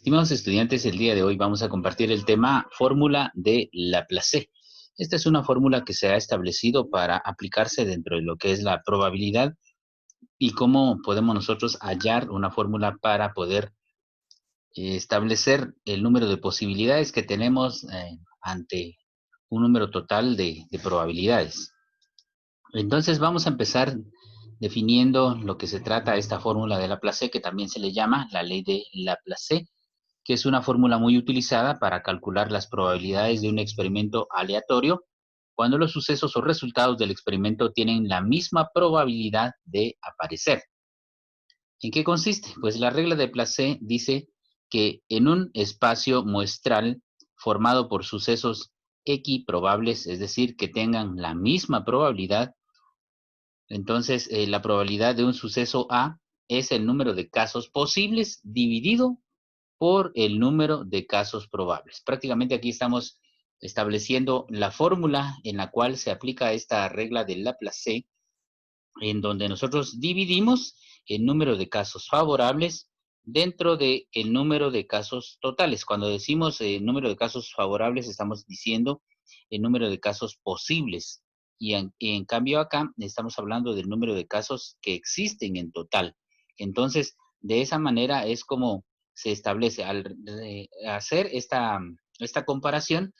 Estimados estudiantes, el día de hoy vamos a compartir el tema fórmula de Laplace. Esta es una fórmula que se ha establecido para aplicarse dentro de lo que es la probabilidad y cómo podemos nosotros hallar una fórmula para poder establecer el número de posibilidades que tenemos ante un número total de probabilidades. Entonces vamos a empezar definiendo lo que se trata esta fórmula de Laplace, que también se le llama la ley de Laplace, que es una fórmula muy utilizada para calcular las probabilidades de un experimento aleatorio cuando los sucesos o resultados del experimento tienen la misma probabilidad de aparecer. ¿En qué consiste? Pues la regla de Placé dice que en un espacio muestral formado por sucesos equiprobables, es decir, que tengan la misma probabilidad, entonces la probabilidad de un suceso A es el número de casos posibles dividido por el número de casos probables. Prácticamente aquí estamos estableciendo la fórmula en la cual se aplica esta regla de Laplace, en donde nosotros dividimos el número de casos favorables dentro del número de casos totales. Cuando decimos número de casos favorables, estamos diciendo el número de casos posibles. Y en cambio acá estamos hablando del número de casos que existen en total. Entonces, de esa manera es como se establece. Al hacer esta comparación,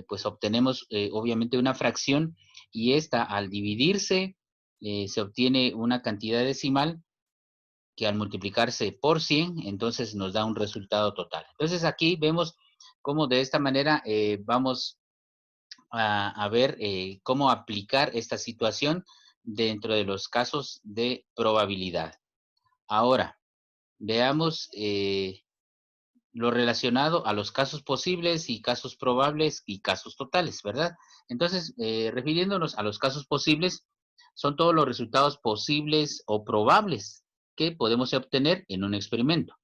pues obtenemos obviamente una fracción y esta al dividirse se obtiene una cantidad decimal que al multiplicarse por 100, entonces nos da un resultado total. Entonces aquí vemos cómo de esta manera vamos a ver cómo aplicar esta situación dentro de los casos de probabilidad. Ahora, veamos lo relacionado a los casos posibles y casos probables y casos totales, ¿verdad? Entonces, refiriéndonos a los casos posibles, son todos los resultados posibles o probables que podemos obtener en un experimento.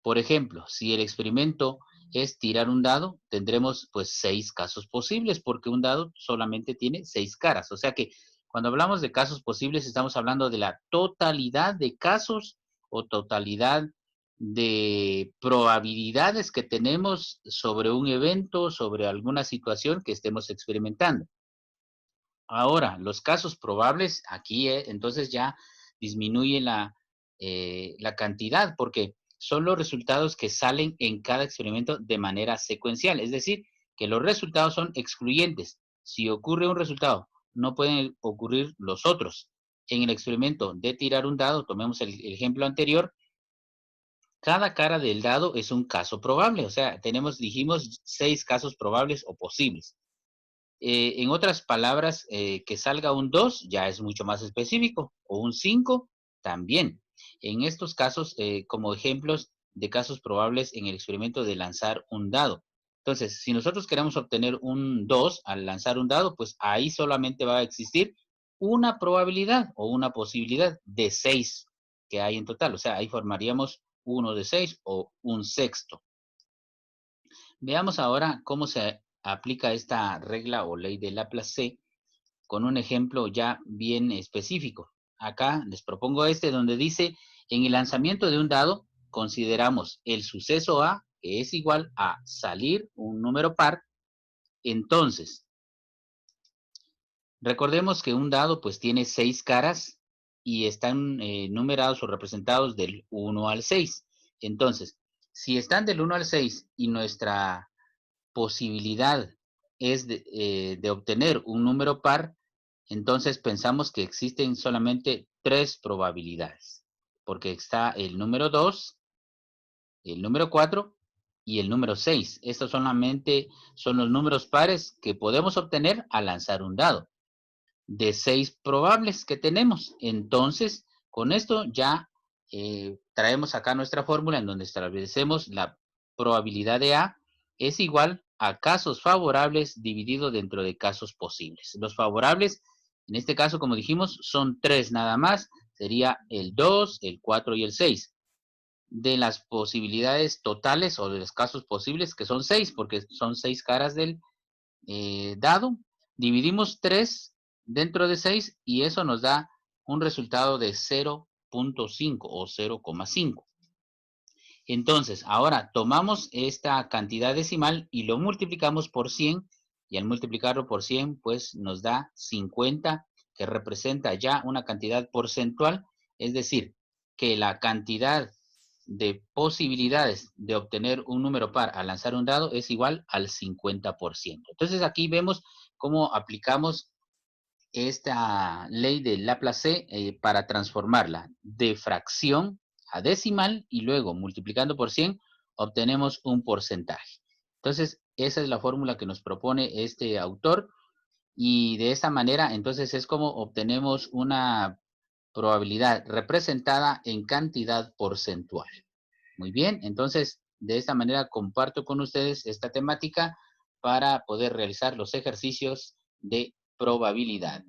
Por ejemplo, si el experimento es tirar un dado, tendremos pues 6 casos posibles porque un dado solamente tiene 6 caras. O sea que cuando hablamos de casos posibles estamos hablando de la totalidad de casos o totalidad de probabilidades que tenemos sobre un evento, sobre alguna situación que estemos experimentando. Ahora, los casos probables, aquí entonces ya disminuye la cantidad, porque son los resultados que salen en cada experimento de manera secuencial. Es decir, que los resultados son excluyentes. Si ocurre un resultado, no pueden ocurrir los otros. En el experimento de tirar un dado, tomemos el ejemplo anterior, cada cara del dado es un caso probable. O sea, dijimos 6 casos probables o posibles. En otras palabras, que salga un 2 ya es mucho más específico, o un 5 también. En estos casos, como ejemplos de casos probables en el experimento de lanzar un dado. Entonces, si nosotros queremos obtener un 2 al lanzar un dado, pues ahí solamente va a existir una probabilidad o una posibilidad de 6 que hay en total. O sea, ahí formaríamos uno de 6 o un sexto. Veamos ahora cómo se aplica esta regla o ley de Laplace con un ejemplo ya bien específico. Acá les propongo donde dice, en el lanzamiento de un dado, consideramos el suceso A, que es igual a salir un número par. Entonces, recordemos que un dado pues tiene 6 caras y están numerados o representados del 1 al 6. Entonces, si están del 1 al 6 y nuestra posibilidad es de obtener un número par, entonces pensamos que existen solamente 3 probabilidades, porque está el número 2, el número 4 y el número 6. Estos solamente son los números pares que podemos obtener al lanzar un dado. De 6 probables que tenemos, entonces con esto ya traemos acá nuestra fórmula en donde establecemos la probabilidad de A es igual a casos favorables dividido dentro de casos posibles. Los favorables, en este caso, como dijimos, son 3 nada más. Sería el 2, el 4 y el 6. De las posibilidades totales o de los casos posibles, que son 6, porque son 6 caras del dado, dividimos 3 dentro de 6 y eso nos da un resultado de 0.5 o 0,5. Entonces, ahora tomamos esta cantidad decimal y lo multiplicamos por 100, y al multiplicarlo por 100, pues nos da 50, que representa ya una cantidad porcentual, es decir, que la cantidad de posibilidades de obtener un número par al lanzar un dado es igual al 50%. Entonces aquí vemos cómo aplicamos esta ley de Laplace para transformarla de fracción a decimal y luego multiplicando por 100 obtenemos un porcentaje. Entonces, esa es la fórmula que nos propone este autor y de esta manera, entonces es como obtenemos una probabilidad representada en cantidad porcentual. Muy bien, entonces de esta manera comparto con ustedes esta temática para poder realizar los ejercicios de probabilidad.